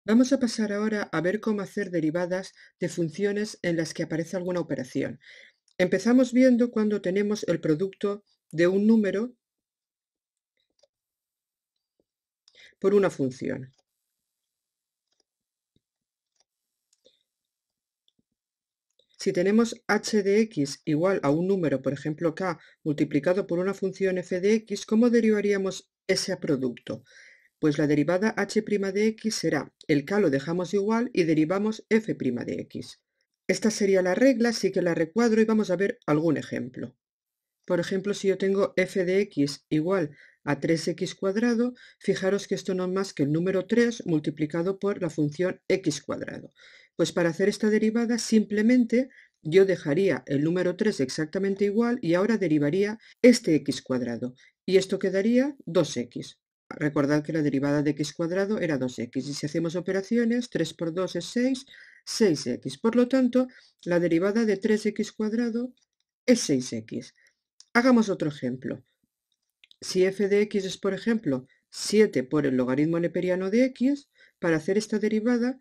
Vamos a pasar ahora a ver cómo hacer derivadas de funciones en las que aparece alguna operación. Empezamos viendo cuando tenemos el producto de un número por una función. Si tenemos h de x igual a un número, por ejemplo k, multiplicado por una función f de x, ¿cómo derivaríamos ese producto? Pues la derivada h' de x será el k lo dejamos igual y derivamos f' de x. Esta sería la regla, así que la recuadro y vamos a ver algún ejemplo. Por ejemplo, si yo tengo f de x igual a 3x cuadrado, fijaros que esto no es más que el número 3 multiplicado por la función x cuadrado. Pues para hacer esta derivada simplemente yo dejaría el número 3 exactamente igual y ahora derivaría este x cuadrado. Y esto quedaría 2x. Recordad que la derivada de x cuadrado era 2x. Y si hacemos operaciones, 3 por 2 es 6, 6x. Por lo tanto, la derivada de 3x cuadrado es 6x. Hagamos otro ejemplo. Si f de x es, por ejemplo, 7 por el logaritmo neperiano de x, para hacer esta derivada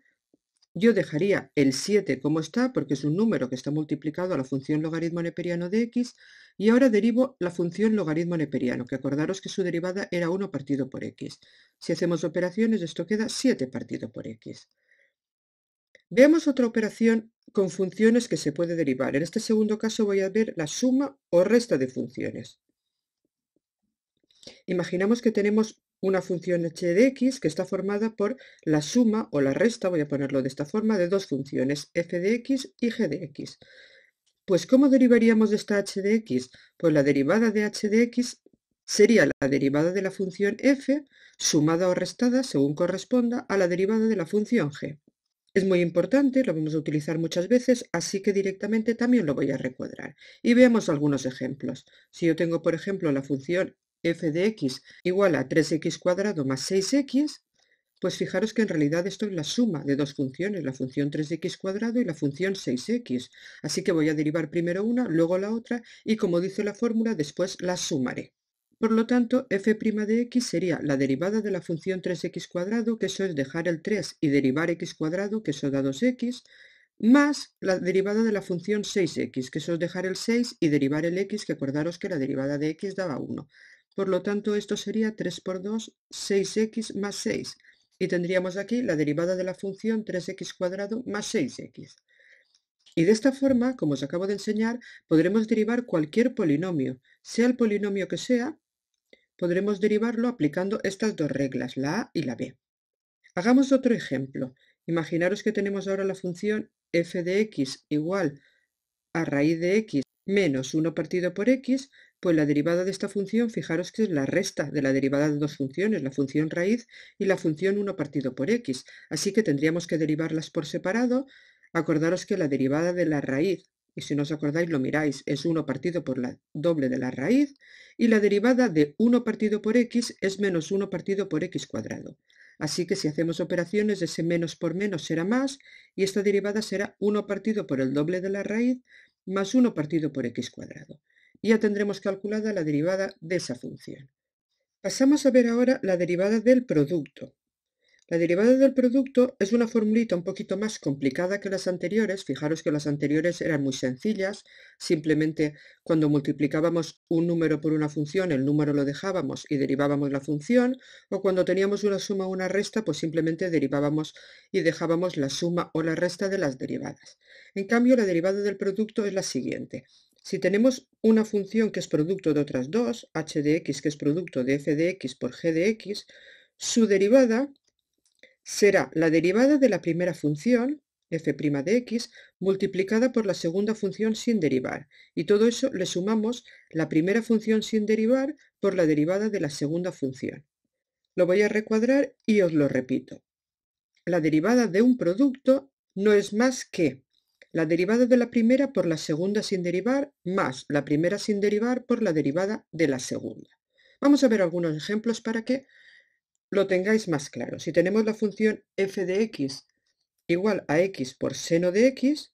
yo dejaría el 7 como está, porque es un número que está multiplicado a la función logaritmo neperiano de x, y ahora derivo la función logaritmo neperiano, que acordaros que su derivada era 1 partido por x. Si hacemos operaciones, esto queda 7 partido por x. Veamos otra operación con funciones que se puede derivar. En este segundo caso voy a ver la suma o resta de funciones. Imaginamos que tenemos una función h de x que está formada por la suma o la resta, voy a ponerlo de esta forma, de dos funciones, f de x y g de x. Pues ¿cómo derivaríamos de esta h de x? Pues la derivada de h de x sería la derivada de la función f sumada o restada, según corresponda, a la derivada de la función g. Es muy importante, lo vamos a utilizar muchas veces, así que directamente también lo voy a recuadrar. Y veamos algunos ejemplos. Si yo tengo, por ejemplo, la función f de x igual a 3x cuadrado más 6x, pues fijaros que en realidad esto es la suma de dos funciones, la función 3x cuadrado y la función 6x. Así que voy a derivar primero una, luego la otra, y como dice la fórmula, después las sumaré. Por lo tanto, f' de x sería la derivada de la función 3x cuadrado, que eso es dejar el 3 y derivar x cuadrado, que eso da 2x, más la derivada de la función 6x, que eso es dejar el 6 y derivar el x, que acordaros que la derivada de x daba 1. Por lo tanto, esto sería 3 por 2, 6x más 6. Y tendríamos aquí la derivada de la función 3x cuadrado más 6x. Y de esta forma, como os acabo de enseñar, podremos derivar cualquier polinomio, sea el polinomio que sea, podremos derivarlo aplicando estas dos reglas, la a y la b. Hagamos otro ejemplo. Imaginaros que tenemos ahora la función f de x igual a raíz de x menos 1 partido por x, pues la derivada de esta función, fijaros que es la resta de la derivada de dos funciones, la función raíz y la función 1 partido por x. Así que tendríamos que derivarlas por separado. Acordaros que la derivada de la raíz, y si no os acordáis lo miráis, es 1 partido por la doble de la raíz, y la derivada de 1 partido por x es menos 1 partido por x cuadrado. Así que si hacemos operaciones, ese menos por menos será más, y esta derivada será 1 partido por el doble de la raíz más 1 partido por x cuadrado. Y ya tendremos calculada la derivada de esa función. Pasamos a ver ahora la derivada del producto. La derivada del producto es una formulita un poquito más complicada que las anteriores. Fijaros que las anteriores eran muy sencillas. Simplemente cuando multiplicábamos un número por una función, el número lo dejábamos y derivábamos la función. O cuando teníamos una suma o una resta, pues simplemente derivábamos y dejábamos la suma o la resta de las derivadas. En cambio, la derivada del producto es la siguiente. Si tenemos una función que es producto de otras dos, h de x que es producto de f de x por g de x, su derivada será la derivada de la primera función, f' de x, multiplicada por la segunda función sin derivar. Y todo eso le sumamos la primera función sin derivar por la derivada de la segunda función. Lo voy a recuadrar y os lo repito. La derivada de un producto no es más que la derivada de la primera por la segunda sin derivar más la primera sin derivar por la derivada de la segunda. Vamos a ver algunos ejemplos para que lo tengáis más claro. Si tenemos la función f de x igual a x por seno de x,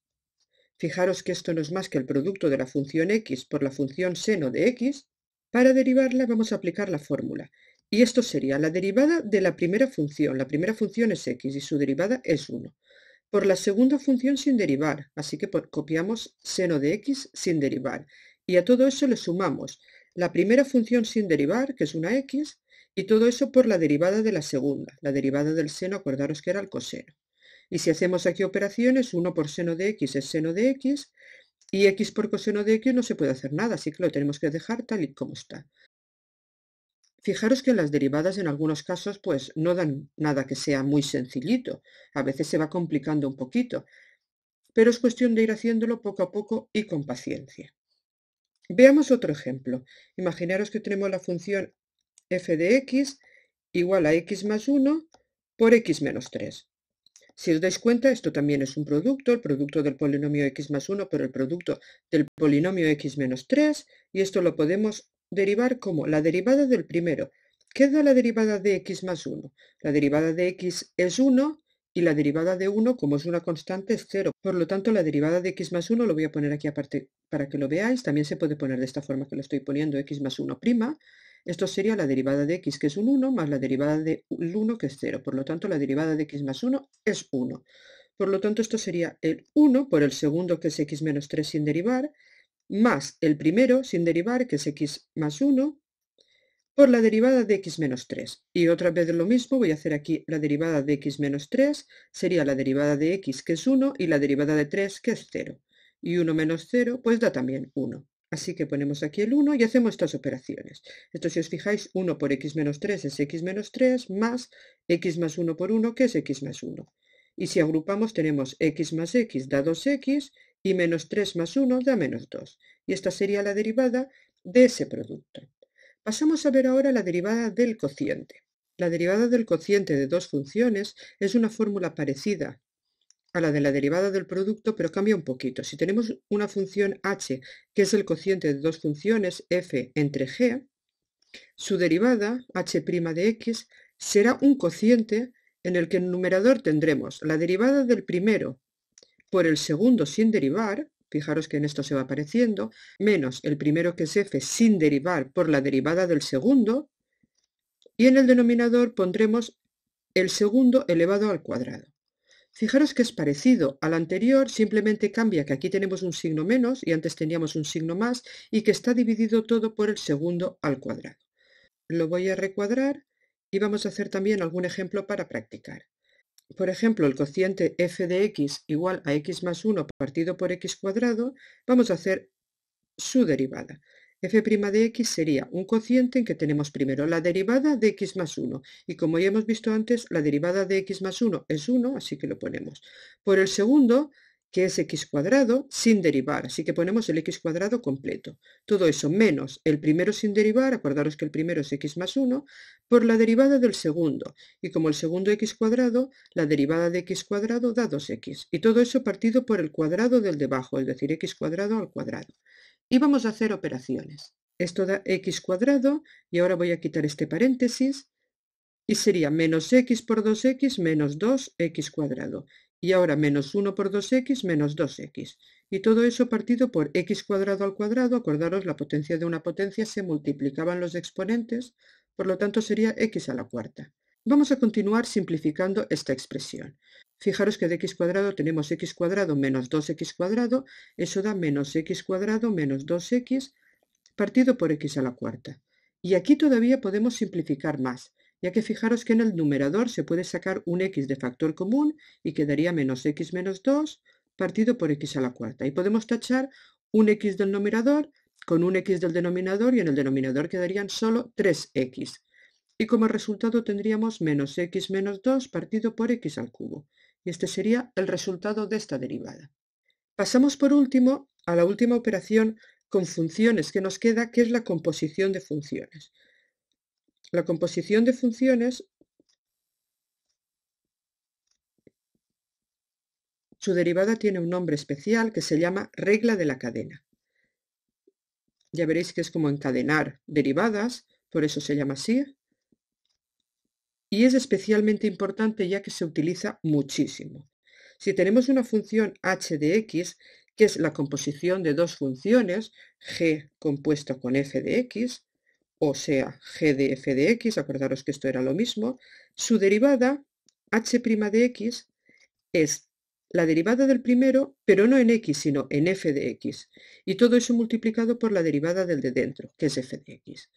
fijaros que esto no es más que el producto de la función x por la función seno de x. Para derivarla vamos a aplicar la fórmula Y esto sería la derivada de la primera función. La primera función es x y su derivada es 1. Por la segunda función sin derivar, así que copiamos seno de x sin derivar. Y a todo eso le sumamos la primera función sin derivar, que es una x, y todo eso por la derivada de la segunda. La derivada del seno, acordaros que era el coseno. Y si hacemos aquí operaciones, 1 por seno de x es seno de x, y x por coseno de x no se puede hacer nada, así que lo tenemos que dejar tal y como está. Fijaros que las derivadas en algunos casos pues no dan nada que sea muy sencillito, a veces se va complicando un poquito, pero es cuestión de ir haciéndolo poco a poco y con paciencia. Veamos otro ejemplo. Imaginaros que tenemos la función f de x igual a x más 1 por x menos 3. Si os dais cuenta, esto también es un producto, el producto del polinomio x más 1 por el producto del polinomio x menos 3, y esto lo podemos derivar como la derivada del primero. ¿Qué da la derivada de x más 1? La derivada de x es 1 y la derivada de 1, como es una constante, es 0. Por lo tanto, la derivada de x más 1 lo voy a poner aquí aparte para que lo veáis. También se puede poner de esta forma que lo estoy poniendo, x más 1'. Esto sería la derivada de x, que es un 1, más la derivada del 1, que es 0. Por lo tanto, la derivada de x más 1 es 1. Por lo tanto, esto sería el 1 por el segundo, que es x menos 3 sin derivar, más el primero sin derivar, que es x más 1, por la derivada de x menos 3. Y otra vez lo mismo, voy a hacer aquí la derivada de x menos 3, sería la derivada de x, que es 1, y la derivada de 3, que es 0. Y 1 menos 0, pues da también 1. Así que ponemos aquí el 1 y hacemos estas operaciones. Esto, si os fijáis, 1 por x menos 3 es x menos 3, más x más 1 por 1, que es x más 1. Y si agrupamos, tenemos x más x da 2x, y menos 3 más 1 da menos 2. Y esta sería la derivada de ese producto. Pasamos a ver ahora la derivada del cociente. La derivada del cociente de dos funciones es una fórmula parecida a la de la derivada del producto, pero cambia un poquito. Si tenemos una función h, que es el cociente de dos funciones f entre g, su derivada, h' de x, será un cociente en el que en el numerador tendremos la derivada del primero por el segundo sin derivar, fijaros que en esto se va apareciendo, menos el primero, que es f, sin derivar por la derivada del segundo, y en el denominador pondremos el segundo elevado al cuadrado. Fijaros que es parecido al anterior, simplemente cambia que aquí tenemos un signo menos y antes teníamos un signo más, y que está dividido todo por el segundo al cuadrado. Lo voy a recuadrar y vamos a hacer también algún ejemplo para practicar. Por ejemplo, el cociente f de x igual a x más 1 partido por x cuadrado, vamos a hacer su derivada. F' de x sería un cociente en que tenemos primero la derivada de x más 1, y como ya hemos visto antes, la derivada de x más 1 es 1, así que lo ponemos. Por el segundo, que es x cuadrado, sin derivar, así que ponemos el x cuadrado completo. Todo eso menos el primero sin derivar, acordaros que el primero es x más 1, por la derivada del segundo, y como el segundo x cuadrado, la derivada de x cuadrado da 2x, y todo eso partido por el cuadrado del debajo, es decir, x cuadrado al cuadrado. Y vamos a hacer operaciones. Esto da x cuadrado, y ahora voy a quitar este paréntesis, y sería menos x por 2x menos 2x cuadrado. Y ahora menos 1 por 2x menos 2x. Y todo eso partido por x cuadrado al cuadrado, acordaros, la potencia de una potencia se multiplicaban los exponentes, por lo tanto sería x a la cuarta. Vamos a continuar simplificando esta expresión. Fijaros que de x cuadrado tenemos x cuadrado menos 2x cuadrado, eso da menos x cuadrado menos 2x partido por x a la cuarta. Y aquí todavía podemos simplificar más, ya que fijaros que en el numerador se puede sacar un x de factor común y quedaría menos x menos 2 partido por x a la cuarta. Y podemos tachar un x del numerador con un x del denominador, y en el denominador quedarían solo 3x. Y como resultado tendríamos menos x menos 2 partido por x al cubo. Y este sería el resultado de esta derivada. Pasamos por último a la última operación con funciones que nos queda, que es la composición de funciones. La composición de funciones, su derivada tiene un nombre especial que se llama regla de la cadena. Ya veréis que es como encadenar derivadas, por eso se llama así. Y es especialmente importante ya que se utiliza muchísimo. Si tenemos una función h de x, que es la composición de dos funciones, g compuesto con f de x, o sea, g de f de x, acordaros que esto era lo mismo, su derivada, h' de x, es la derivada del primero, pero no en x, sino en f de x. Y todo eso multiplicado por la derivada del de dentro, que es f de x.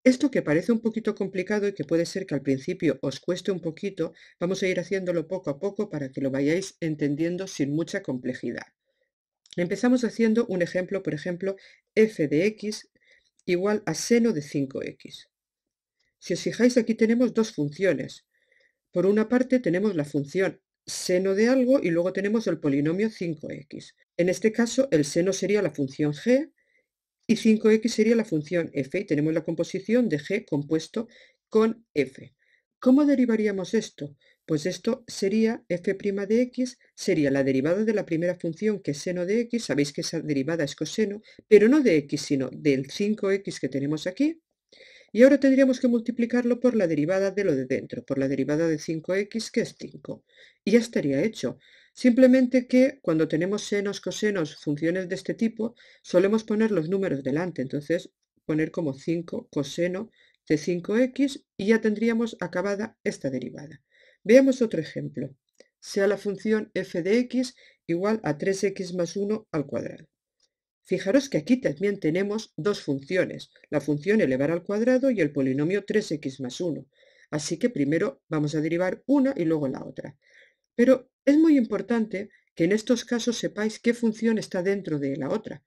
Esto que parece un poquito complicado y que puede ser que al principio os cueste un poquito, vamos a ir haciéndolo poco a poco para que lo vayáis entendiendo sin mucha complejidad. Empezamos haciendo un ejemplo, por ejemplo, f de x igual a seno de 5x. Si os fijáis, aquí tenemos dos funciones. Por una parte tenemos la función seno de algo y luego tenemos el polinomio 5x. En este caso, el seno sería la función g y 5x sería la función f, y tenemos la composición de g compuesto con f. ¿Cómo derivaríamos esto? Pues esto sería f' de x, sería la derivada de la primera función, que es seno de x, sabéis que esa derivada es coseno, pero no de x, sino del 5x que tenemos aquí, y ahora tendríamos que multiplicarlo por la derivada de lo de dentro, por la derivada de 5x, que es 5. Y ya estaría hecho. Simplemente que cuando tenemos senos, cosenos, funciones de este tipo, solemos poner los números delante. Entonces, poner como 5 coseno de 5x y ya tendríamos acabada esta derivada. Veamos otro ejemplo. Sea la función f de x igual a 3x más 1 al cuadrado. Fijaros que aquí también tenemos dos funciones, la función elevar al cuadrado y el polinomio 3x más 1. Así que primero vamos a derivar una y luego la otra. Pero es muy importante que en estos casos sepáis qué función está dentro de la otra.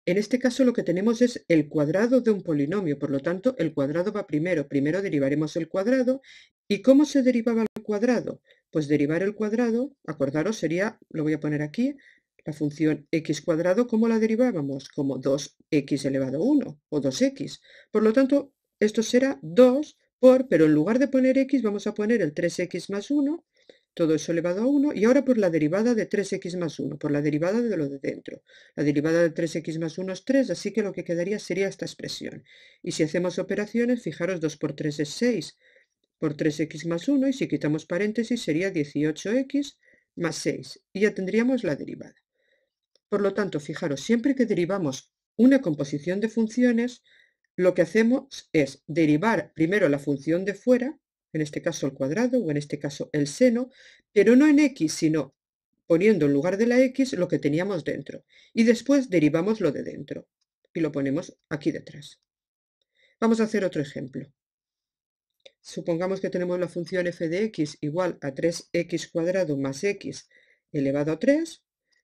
En este caso lo que tenemos es el cuadrado de un polinomio, por lo tanto el cuadrado va primero. Primero derivaremos el cuadrado. ¿Y cómo se derivaba el cuadrado? Pues derivar el cuadrado, acordaros, sería, lo voy a poner aquí, la función x cuadrado, ¿cómo la derivábamos? Como 2x elevado a 1 o 2x. Por lo tanto, esto será 2 por, pero en lugar de poner x vamos a poner el 3x más 1, todo eso elevado a 1, y ahora por la derivada de 3x más 1, por la derivada de lo de dentro. La derivada de 3x más 1 es 3, así que lo que quedaría sería esta expresión. Y si hacemos operaciones, fijaros, 2 por 3 es 6, por 3x más 1, y si quitamos paréntesis sería 18x más 6, y ya tendríamos la derivada. Por lo tanto, fijaros, siempre que derivamos una composición de funciones, lo que hacemos es derivar primero la función de fuera, en este caso el cuadrado o en este caso el seno, pero no en x, sino poniendo en lugar de la x lo que teníamos dentro. Y después derivamos lo de dentro y lo ponemos aquí detrás. Vamos a hacer otro ejemplo. Supongamos que tenemos la función f de x igual a 3x cuadrado más x elevado a 3,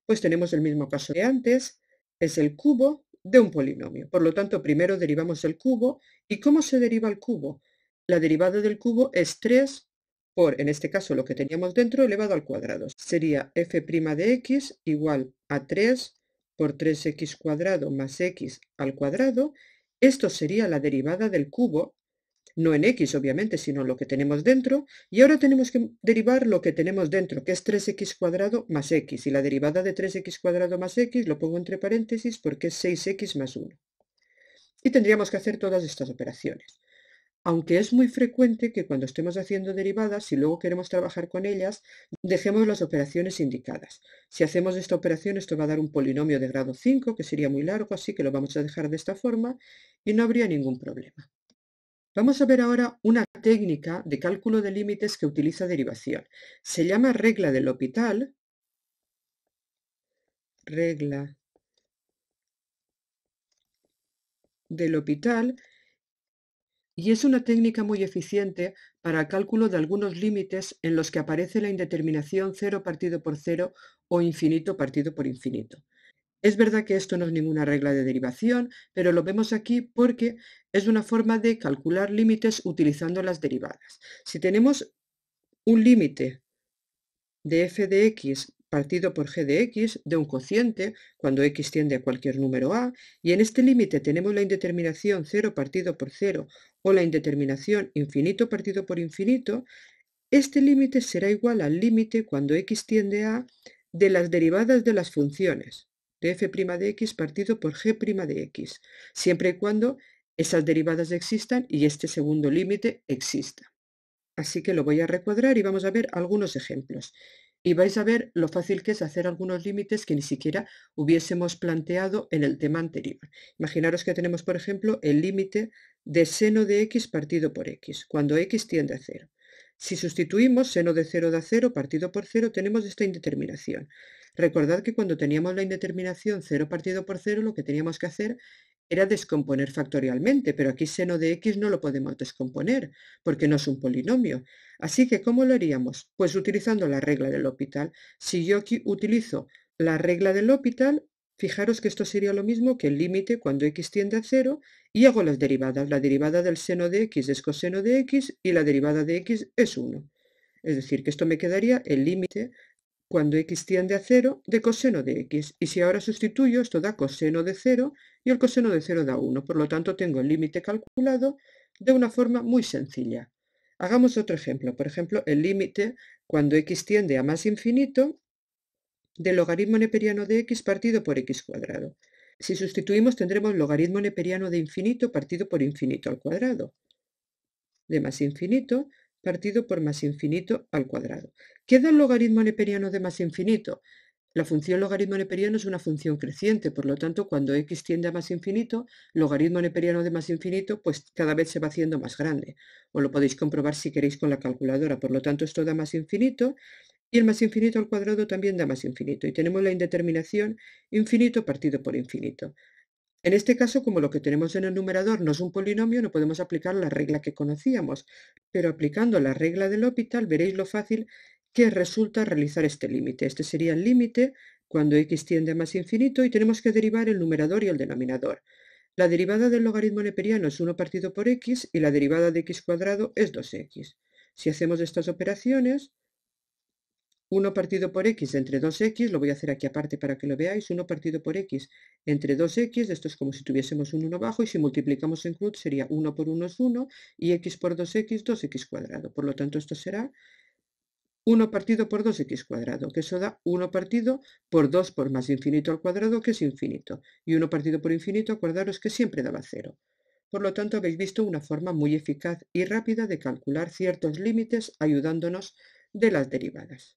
pues tenemos el mismo caso de antes, es el cubo de un polinomio. Por lo tanto, primero derivamos el cubo. ¿Y cómo se deriva el cubo? La derivada del cubo es 3 por, en este caso, lo que teníamos dentro elevado al cuadrado. Sería f' de x igual a 3 por 3x cuadrado más x al cuadrado. Esto sería la derivada del cubo, no en x obviamente, sino lo que tenemos dentro, y ahora tenemos que derivar lo que tenemos dentro, que es 3x cuadrado más x, y la derivada de 3x cuadrado más x lo pongo entre paréntesis porque es 6x más 1. Y tendríamos que hacer todas estas operaciones. Aunque es muy frecuente que cuando estemos haciendo derivadas, si luego queremos trabajar con ellas, dejemos las operaciones indicadas. Si hacemos esta operación, esto va a dar un polinomio de grado 5, que sería muy largo, así que lo vamos a dejar de esta forma y no habría ningún problema. Vamos a ver ahora una técnica de cálculo de límites que utiliza derivación. Se llama regla de L'Hopital. Regla de L'Hopital. Y es una técnica muy eficiente para el cálculo de algunos límites en los que aparece la indeterminación 0 partido por 0 o infinito partido por infinito. Es verdad que esto no es ninguna regla de derivación, pero lo vemos aquí porque es una forma de calcular límites utilizando las derivadas. Si tenemos un límite de f de x partido por g de x de un cociente, cuando x tiende a cualquier número a, y en este límite tenemos la indeterminación 0 partido por 0 o la indeterminación infinito partido por infinito, este límite será igual al límite cuando x tiende a de las derivadas de las funciones de f' de x partido por g' de x, siempre y cuando esas derivadas existan y este segundo límite exista. Así que lo voy a recuadrar y vamos a ver algunos ejemplos. Y vais a ver lo fácil que es hacer algunos límites que ni siquiera hubiésemos planteado en el tema anterior. Imaginaros que tenemos, por ejemplo, el límite de seno de x partido por x, cuando x tiende a 0. Si sustituimos seno de 0 da 0 partido por 0, tenemos esta indeterminación. Recordad que cuando teníamos la indeterminación 0 partido por 0, lo que teníamos que hacer era descomponer factorialmente, pero aquí seno de x no lo podemos descomponer, porque no es un polinomio. Así que, ¿cómo lo haríamos? Pues utilizando la regla del L'Hopital. Si yo aquí utilizo la regla del L'Hopital, fijaros que esto sería lo mismo que el límite cuando x tiende a 0 y hago las derivadas. La derivada del seno de x es coseno de x y la derivada de x es 1. Es decir, que esto me quedaría el límite cuando x tiende a 0 de coseno de x. Y si ahora sustituyo, esto da coseno de 0 y el coseno de 0 da 1. Por lo tanto, tengo el límite calculado de una forma muy sencilla. Hagamos otro ejemplo. Por ejemplo, el límite cuando x tiende a más infinito del logaritmo neperiano de x partido por x cuadrado. Si sustituimos, tendremos logaritmo neperiano de infinito partido por infinito al cuadrado, de más infinito partido por más infinito al cuadrado. ¿Qué da el logaritmo neperiano de más infinito? La función logaritmo neperiano es una función creciente, por lo tanto, cuando x tiende a más infinito, logaritmo neperiano de más infinito, pues cada vez se va haciendo más grande. O lo podéis comprobar si queréis con la calculadora. Por lo tanto, esto da más infinito y el más infinito al cuadrado también da más infinito. Y tenemos la indeterminación infinito partido por infinito. En este caso, como lo que tenemos en el numerador no es un polinomio, no podemos aplicar la regla que conocíamos, pero aplicando la regla del L'Hopital veréis lo fácil que resulta realizar este límite. Este sería el límite cuando x tiende a más infinito y tenemos que derivar el numerador y el denominador. La derivada del logaritmo neperiano es 1 partido por x y la derivada de x cuadrado es 2x. Si hacemos estas operaciones, 1 partido por x entre 2x, lo voy a hacer aquí aparte para que lo veáis, 1 partido por x entre 2x, esto es como si tuviésemos un 1 bajo, y si multiplicamos en cruz sería 1 por 1 es 1, y x por 2x, 2x cuadrado. Por lo tanto, esto será 1 partido por 2x cuadrado, que eso da 1 partido por 2 por más infinito al cuadrado, que es infinito. Y 1 partido por infinito, acordaros que siempre daba 0. Por lo tanto, habéis visto una forma muy eficaz y rápida de calcular ciertos límites ayudándonos de las derivadas.